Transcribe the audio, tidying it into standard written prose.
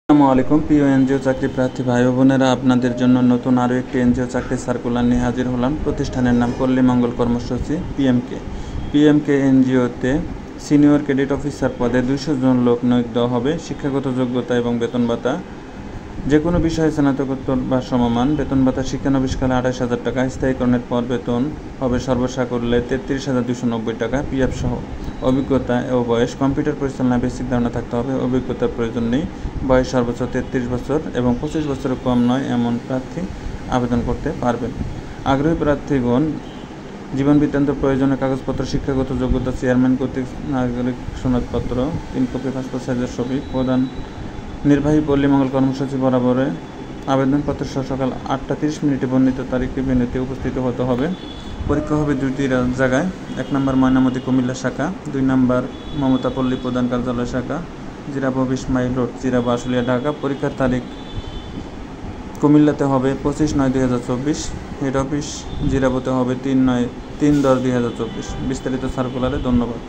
আসসালামু আলাইকুম প্রিয় এনজিও চাকরি প্রার্থী ভাই ও বোনেরা, আপনাদের জন্য নতুন আরও একটি এনজিও চাকরির সার্কুলার নিয়ে হাজির হলাম। প্রতিষ্ঠানের নাম পল্লী মঙ্গল কর্মসূচি পিএমকে এনজিওতে সিনিয়র ক্রেডিট অফিসার পদে 200 জন লোক নিয়োগ দেওয়া হবে। শিক্ষাগত যোগ্যতা এবং বেতন ভাতা যে কোনো বিষয়ে স্নাতকোত্তর বা সমমান। বেতন ভাতা শিক্ষানবিশকালে 28,000 টাকা, স্থায়ীকরণের পর বেতন হবে সর্বসা করলে 33,290 টাকা পিএফ সহ। অভিজ্ঞতা ও বয়স, কম্পিউটার পরিচালনায় বেসিক ধারণা থাকতে হবে, অভিজ্ঞতার প্রয়োজন নেই। বয়স সর্বোচ্চ 33 বছর এবং 25 বছরের কম নয় এমন প্রার্থী আবেদন করতে পারবেন। আগ্রহী প্রার্থীগণ জীবন বৃত্তান্ত, প্রয়োজনীয় কাগজপত্র, শিক্ষাগত যোগ্যতা, চেয়ারম্যান কর্তৃক নাগরিক সনদপত্র, 3 কপি পাসপোর্ট সাইজের ছবি প্রদান নির্বাহী পল্লী মঙ্গল কর্মসূচি বরাবরে আবেদনপত্র সহ সকাল 8:30 বর্ণিত তারিখে ভেন্যুতে উপস্থিত হতে হবে। পরীক্ষা হবে 2টি জায়গায়। 1 নম্বর ময়নামতি কুমিল্লা শাখা, 2 নম্বর মমতা পল্লী প্রধান কার্যালয় শাখা, জিরাবো 20 মাইল রোড, জিরাবো আশুলিয়া, ঢাকা। পরীক্ষার তারিখ কুমিল্লাতে হবে 25/9/2024, হেড অফিস জিরাবোতে হবে 3/10/2024। বিস্তারিত সার্কুলারে। ধন্যবাদ।